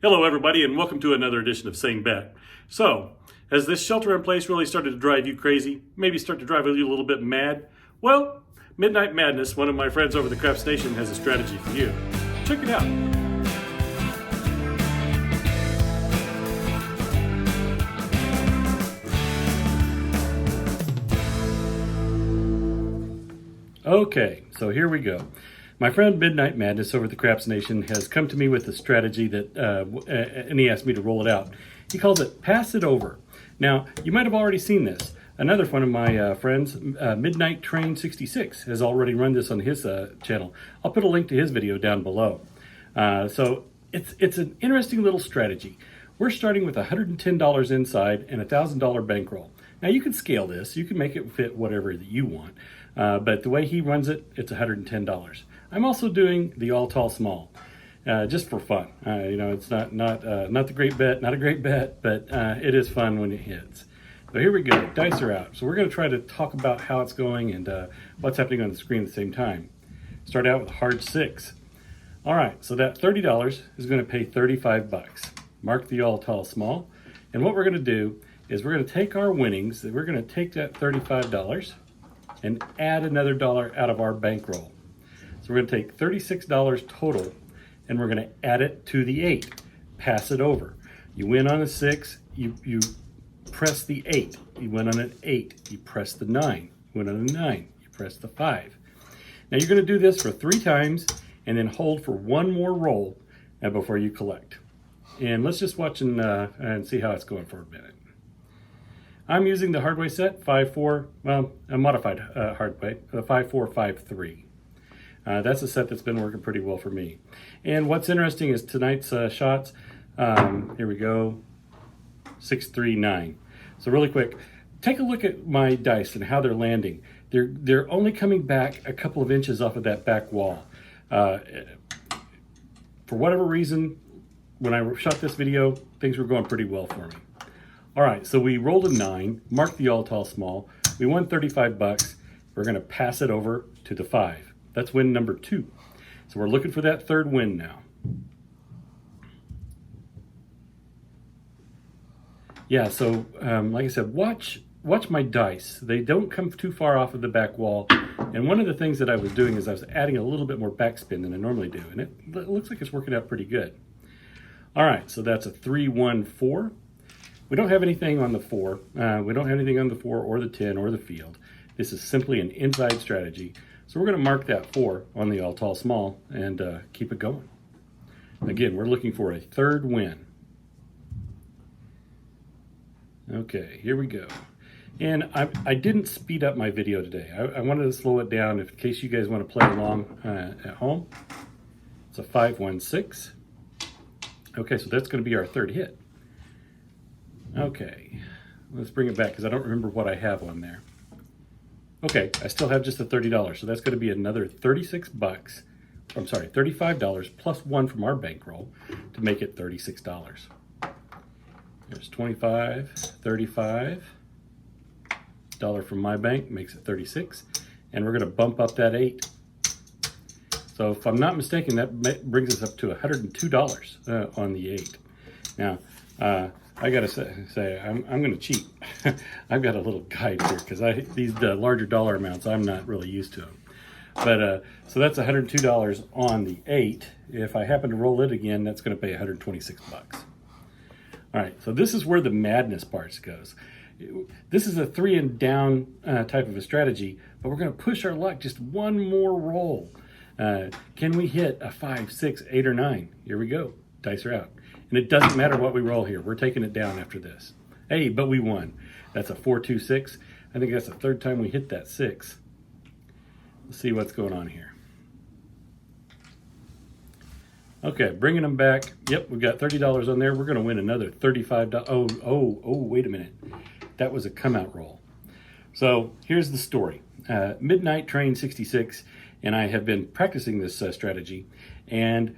Hello everybody and welcome to another edition of Same Bet. So, has this shelter in place really started to drive you crazy? Maybe start to drive you a little bit mad? Well, Midnight Madness, one of my friends over at the Craft Station, has a strategy for you. Check it out. Okay, so here we go. My friend Midnight Madness over at the Craps Nation has come to me with a strategy that, and he asked me to roll it out. He calls it Pass It Over. Now, you might have already seen this. Another one of my friends, Midnight Train 66, has already run this on his channel. I'll put a link to his video down below. So it's an interesting little strategy. We're starting with $110 inside and a $1,000 bankroll. Now you can scale this, you can make it fit whatever that you want, but the way he runs it, it's $110. I'm also doing the all tall small, just for fun. You know, it's not the great bet, not a great bet, but it is fun when it hits. So here we go, dice are out. So we're gonna try to talk about how it's going and what's happening on the screen at the same time. Start out with a hard 6. All right, so that $30 is gonna pay 35 bucks. Mark the all tall small. And what we're gonna do is we're gonna take our winnings, we're gonna take that $35 and add another dollar out of our bankroll. So we're gonna take $36 total and we're gonna add it to the 8. Pass it over. You win on a 6, you press the 8. You win on an 8, you press the 9. You win on a 9, you press the 5. Now you're gonna do this for 3 times and then hold for one more roll before you collect. And let's just watch and see how it's going for a minute. I'm using the hardway set, 5-4, well, a modified hardway, the 5-4-5-3. That's a set that's been working pretty well for me. And what's interesting is tonight's shots, here we go, 6-3-9. So really quick, take a look at my dice and how they're landing. They're only coming back a couple of inches off of that back wall. For whatever reason, when I shot this video, things were going pretty well for me. All right, so we rolled a 9, marked the all tall small. We won 35 bucks. We're gonna pass it over to the 5. That's win number 2. So we're looking for that third win now. Yeah, so like I said, watch my dice. They don't come too far off of the back wall. And one of the things that I was doing is I was adding a little bit more backspin than I normally do. And it looks like it's working out pretty good. All right, so that's a 3-1-4. We don't have anything on the 4. We don't have anything on the 4 or the 10 or the field. This is simply an inside strategy. So we're gonna mark that 4 on the all tall small and keep it going. Again, we're looking for a third win. Okay, here we go. And I didn't speed up my video today. I wanted to slow it down in case you guys wanna play along at home. It's a 5-1-6. Okay, so that's gonna be our third hit. Okay, let's bring it back because I don't remember what I have on there. Okay, I still have just the $30, so that's going to be another 36 bucks. I'm sorry, $35 plus 1 from our bankroll to make it $36. There's 25, 35. $1 from my bank makes it 36, and we're going to bump up that 8. So if I'm not mistaken, that brings us up to $102 on the 8. Now, I gotta say I'm gonna cheat. I've got a little guide here because these larger dollar amounts I'm not really used to them. But so that's $102 on the 8. If I happen to roll it again, that's gonna pay 126 bucks. All right, so this is where the madness part goes. This is a 3 and down type of a strategy, but we're gonna push our luck just one more roll. Can we hit a 5, 6, 8, or 9? Here we go. Dice are out. And it doesn't matter what we roll here. We're taking it down after this. Hey, but we won. That's a 4-2-6. I think that's the third time we hit that 6. Let's see what's going on here. Okay, bringing them back. Yep, we've got $30 on there. We're going to win another $35. Oh, wait a minute. That was a come out roll. So here's the story. Midnight Train 66, and I have been practicing this strategy, and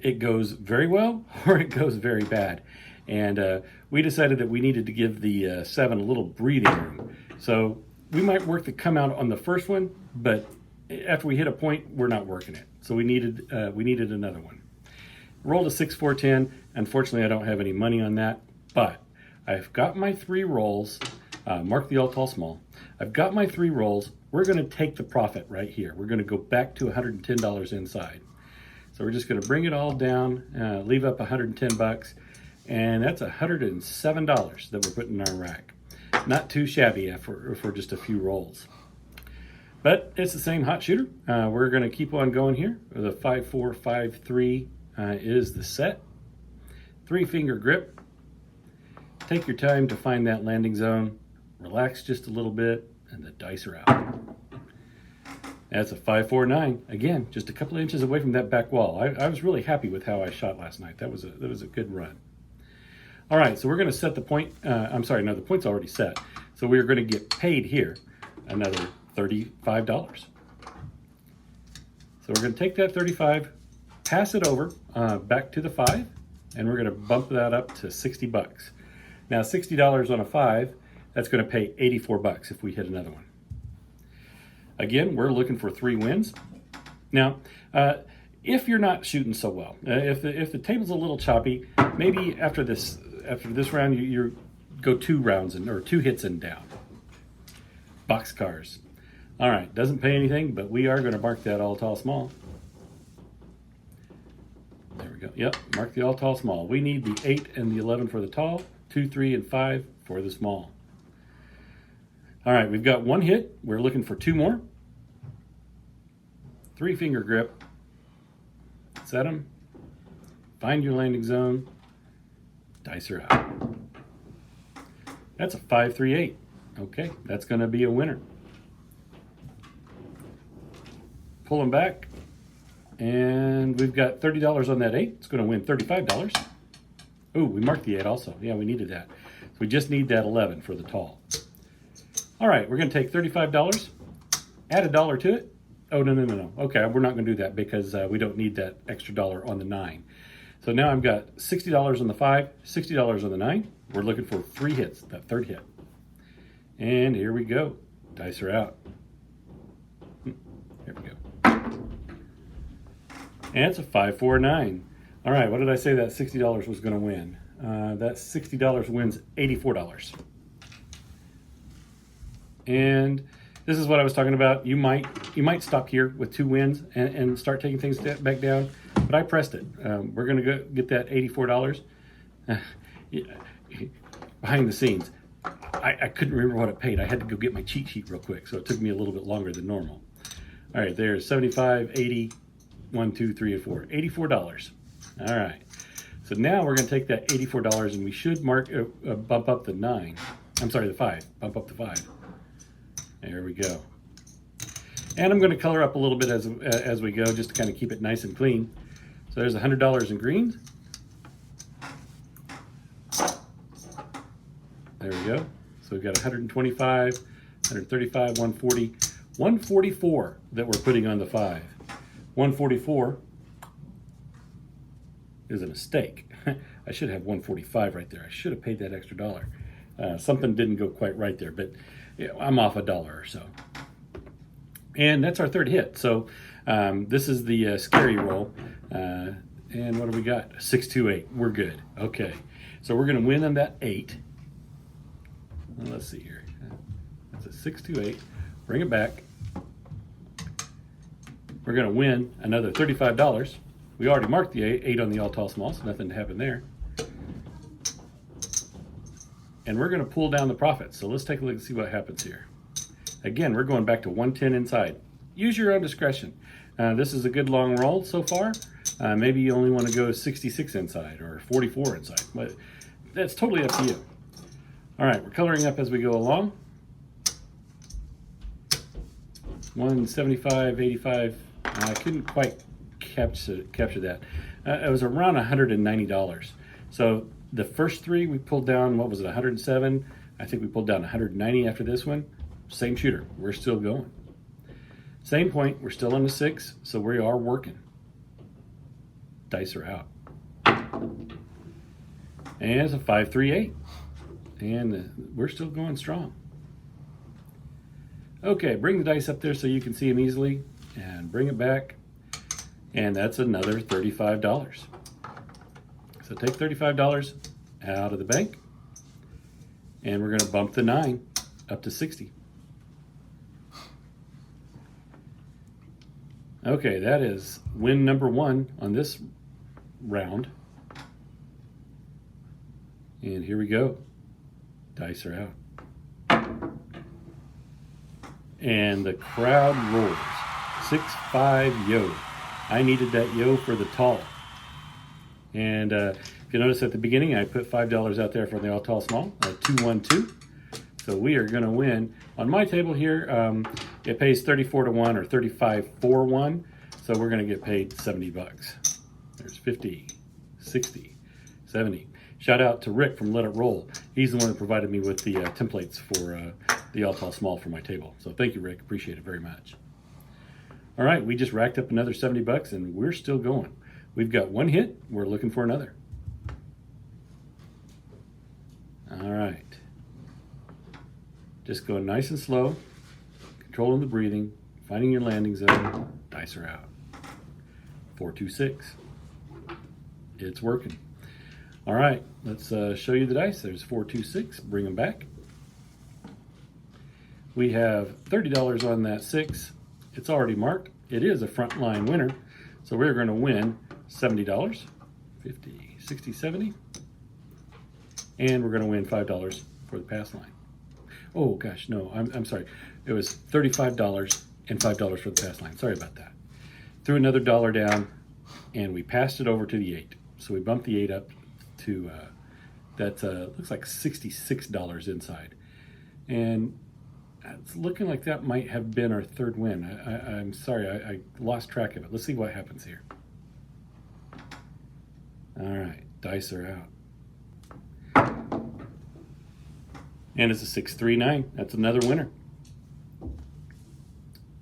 it goes very well or it goes very bad. And we decided that we needed to give the 7 a little breathing room. So we might work the come out on the first one, but after we hit a point, we're not working it. So we needed another one. Rolled a 6, 4, 10. Unfortunately, I don't have any money on that, but I've got my 3 rolls. Mark the all, tall, small. I've got my 3 rolls. We're going to take the profit right here. We're going to go back to $110 inside. So we're just going to bring it all down, leave up 110 bucks, and that's $107 that we're putting in our rack. Not too shabby for just a few rolls. But it's the same hot shooter. We're going to keep on going here. The 5-4, 5-3 is the set. 3-finger grip. Take your time to find that landing zone. Relax just a little bit, and the dice are out. That's a 5-4-9. Again, just a couple of inches away from that back wall. I was really happy with how I shot last night. That was a good run. All right, so we're going to set the point. I'm sorry, no, the point's already set. So we're going to get paid here another $35. So we're going to take that 35, pass it over back to the 5, and we're going to bump that up to 60 bucks. Now $60 on a 5, that's going to pay 84 bucks if we hit another one. Again, we're looking for 3 wins. Now, if you're not shooting so well, if the table's a little choppy, maybe after this round you go 2 rounds or 2 hits and down. Boxcars. All right, doesn't pay anything, but we are going to mark that all, tall, small. There we go. Yep, mark the all, tall, small. We need the 8 and the 11 for the tall, 2, 3, and 5 for the small. All right, we've got 1 hit. We're looking for 2 more. 3-finger grip. Set them. Find your landing zone. Dice are out. That's a 5-3-8. Okay, that's going to be a winner. Pull them back, and we've got $30 on that 8. It's going to win $35. Ooh, we marked the 8 also. Yeah, we needed that. So we just need that 11 for the tall. All right, we're going to take $35, add $1 to it. Oh, no. Okay, we're not going to do that because we don't need that extra $1 on the 9. So now I've got $60 on the 5, $60 on the 9. We're looking for 3 hits, that 3rd hit. And here we go. Dice are out. There we go. And it's a 5-4-9. All right, what did I say that $60 was going to win? That $60 wins $84. And this is what I was talking about. You might stop here with 2 wins and start taking things back down, but I pressed it. We're going to go get that $84. Behind the scenes, I couldn't remember what it paid. I had to go get my cheat sheet real quick, so it took me a little bit longer than normal. All right, there's 75, 80, 1, 2, 3, and 4. $84. All right. So now we're going to take that $84 and we should bump up the 9. I'm sorry, the 5. Bump up the 5. There we go. And I'm going to color up a little bit as we go, just to kind of keep it nice and clean. So there's $100 in greens. There we go. So we've got 125, 135, 140, 144 that we're putting on the 5. 144 is a mistake. I should have 145 right there. I should have paid that extra $1. Something didn't go quite right there, but yeah, I'm off $1 or so. And that's our 3rd hit. So this is the scary roll. And what do we got? 6-2-8. We're good. Okay. So we're going to win on that 8. Well, let's see here. That's a 6-2-8. Bring it back. We're going to win another $35. We already marked the 8 on the all, tall, small, so nothing to happen there. And we're going to pull down the profit. So let's take a look and see what happens here. Again, we're going back to 110 inside. Use your own discretion. This is a good long roll so far. Maybe you only want to go 66 inside or 44 inside. But that's totally up to you. All right, we're coloring up as we go along. 175, 85. I couldn't quite capture that. It was around $190. So the first 3 we pulled down, what was it, 107? I think we pulled down 190 after this one. Same shooter, we're still going. Same point, we're still on the 6, so we are working. Dice are out. And it's a 5-3-8. And we're still going strong. Okay, bring the dice up there so you can see them easily. And bring it back. And that's another $35. So take $35 out of the bank, and we're going to bump the 9 up to 60. Okay, that is win number 1 on this round. And here we go. Dice are out. And the crowd roars. 6-5 yo. I needed that yo for the tall. And if you notice at the beginning, I put $5 out there for the all tall small, 2-1-2. So we are going to win. On my table here, it pays 34 to 1 or 35 for 1. So we're going to get paid $70. There's 50, 60, 70. Shout out to Rick from Let It Roll. He's the one that provided me with the templates for the all tall small for my table. So thank you, Rick. Appreciate it very much. All right, we just racked up another $70 and we're still going. We've got one hit. We're looking for another. All right. Just going nice and slow, controlling the breathing, finding your landing zone. Dice are out. 4-2-6. It's working. All right, let's show you the dice. There's 4-2-6. Bring them back. We have $30 on that 6. It's already marked. It is a frontline winner. So we're going to win $70, 50, 60, 70. And we're going to win $5 for the pass line. Oh gosh, no, I'm sorry. It was $35 and $5 for the pass line. Sorry about that. Threw another dollar down and we passed it over to the 8. So we bumped the 8 up to, that looks like $66 inside. And it's looking like that might have been our third win. I'm sorry, I lost track of it. Let's see what happens here. All right, dice are out. And it's a 6-3-9. That's another winner.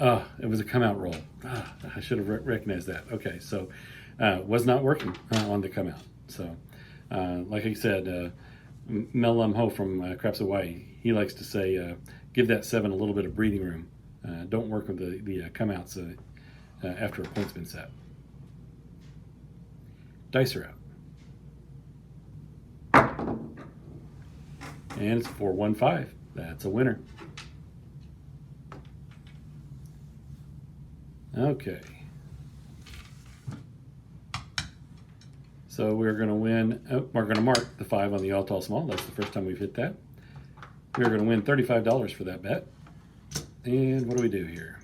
It was a come out roll. I should have recognized that. Okay, so was not working on the come out. So like I said, Mel Lumho from Craps Hawaii, he likes to say, give that 7 a little bit of breathing room. Don't work with the come outs after a point's been set. Dice are out. And it's 4-1-5. That's a winner. Okay. So we're going to win, we're going to mark the 5 on the all tall small. That's the first time we've hit that. We're going to win $35 for that bet. And what do we do here?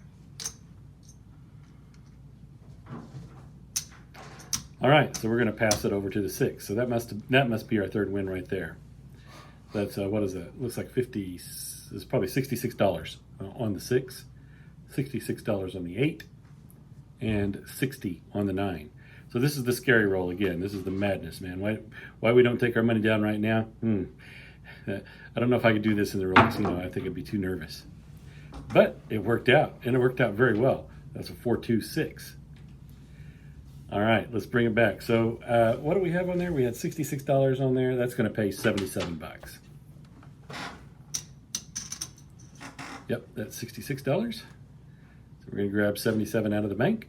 All right, so we're going to pass it over to the 6. So that must be our third win right there. That's what is that? Looks like 50. It's probably $66 on the 6, $66 on the 8, and 60 on the 9. So this is the scary roll again. This is the madness, man. Why we don't take our money down right now? I don't know if I could do this in the real casino. I think I'd be too nervous. But it worked out, and it worked out very well. That's a 4-2-6. All right, let's bring it back. So what do we have on there? We had $66 on there. That's going to pay $77. Yep, that's $66. So we're going to grab 77 out of the bank.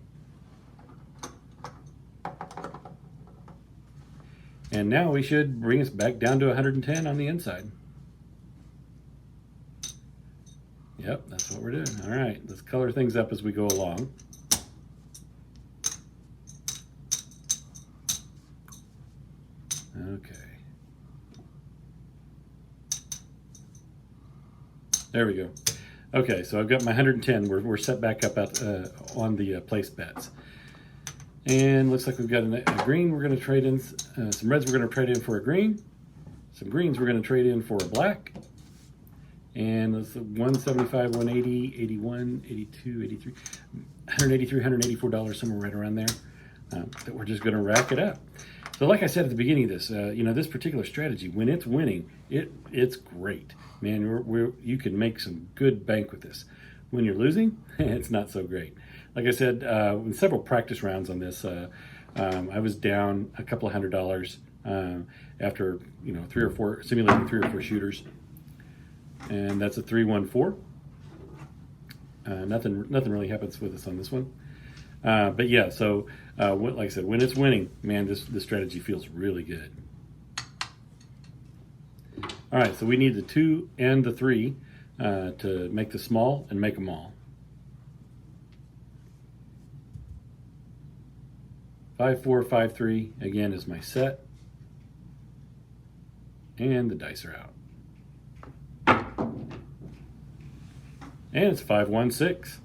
And now we should bring us back down to 110 on the inside. Yep, that's what we're doing. All right, let's color things up as we go along. Okay. There we go. Okay, so I've got my 110. We're set back up on the place bets. And looks like we've got a green we're going to trade in, some reds we're going to trade in for a green, some greens we're going to trade in for a black, and that's 175, 180, 81, 82, 83, 183, $184, somewhere right around there, that we're just going to rack it up. So like I said at the beginning of this, this particular strategy, when it's winning, it's great. Man, you can make some good bank with this. When you're losing, it's not so great. Like I said, in several practice rounds on this, I was down a couple of $100 after simulating 3 or 4 shooters, and that's a 3-1-4. Nothing really happens with us on this one. But yeah, so Like I said, when it's winning, man, this strategy feels really good. All right, so we need the 2 and the 3 to make the small and make them all. 5, 4, 5, 3 again is my set, and the dice are out. And it's 5, 1, 6.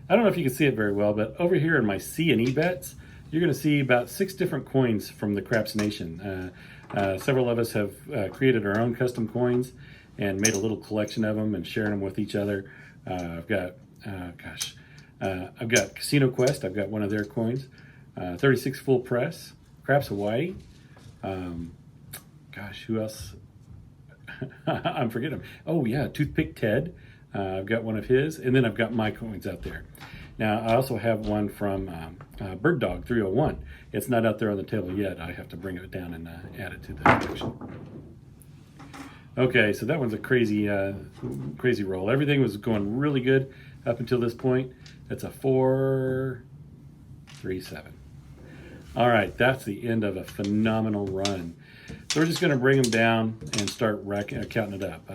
I don't know if you can see it very well, but over here in my C and E bets, you're going to see about 6 different coins from the Craps Nation. Several of us have created our own custom coins and made a little collection of them and sharing them with each other. I've got Casino Quest. I've got one of their coins. 36 Full Press. Craps Hawaii. Who else? I'm forgetting. Oh yeah, Toothpick Ted. I've got one of his, and then I've got my coins out there. Now I also have one from Bird Dog 301. It's not out there on the table yet. I have to bring it down and add it to the collection. Okay, so that one's a crazy roll. Everything was going really good up until this point. That's a 4, 3, 7. All right, that's the end of a phenomenal run. So we're just going to bring them down and start counting it up.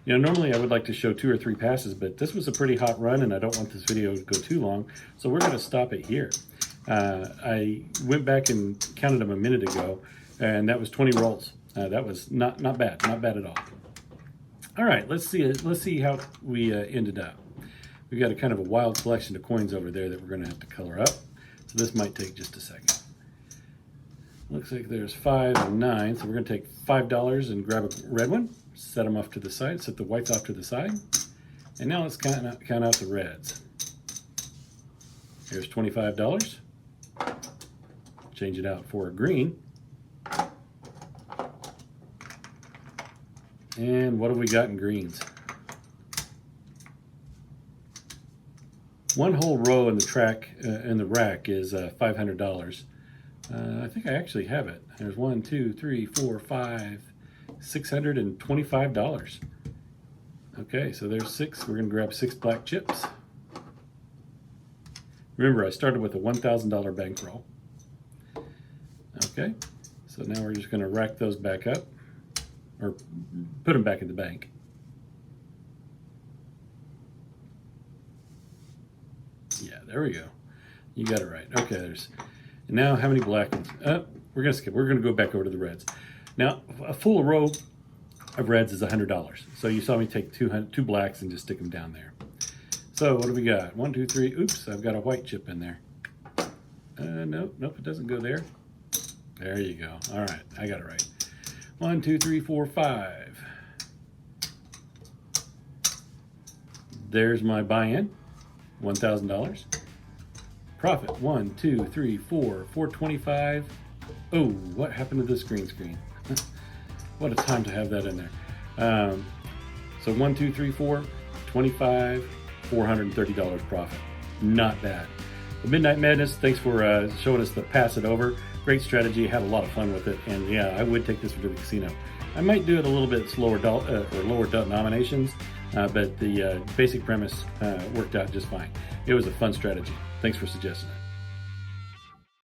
Normally I would like to show 2 or 3 passes, but this was a pretty hot run and I don't want this video to go too long, so we're going to stop it here. I went back and counted them a minute ago, and that was 20 rolls. That was not bad at all. All right, let's see how we ended up. We got a kind of a wild selection of coins over there that we're going to have to color up, so this might take just a second. Looks like there's 5 and 9, so we're going to take $5 and grab a red one, set them off to the side, set the whites off to the side, and now let's count out the reds. Here's $25. Change it out for a green. And what have we got in greens? One whole row in the rack is $500. I think I actually have it. There's 1, 2, 3, 4, 5, $625. Okay, so there's 6. We're going to grab 6 black chips. Remember, I started with a $1,000 bankroll. Okay, so now we're just going to rack those back up, or put them back in the bank. Yeah, there we go. You got it right. Okay, and now how many black ones? We're going to skip. We're going to go back over to the reds. Now, a full row of reds is $100. So you saw me take 2 blacks and just stick them down there. So what do we got? 1, 2, 3. Oops, I've got a white chip in there. Nope, it doesn't go there. There you go. All right, I got it right. 1, 2, 3, 4, 5. There's my buy-in, $1,000. Profit, 1, 2, 3, 4, $425. Oh, what happened to this green screen? What a time to have that in there. So 1, 2, 3, 4, 25, $430 profit. Not bad. The Midnight Madness, thanks for showing us the pass it over. Great strategy, had a lot of fun with it, and yeah, I would take this to the casino. I might do it a little bit slower or lower denominations, but the basic premise worked out just fine. It was a fun strategy. Thanks for suggesting it.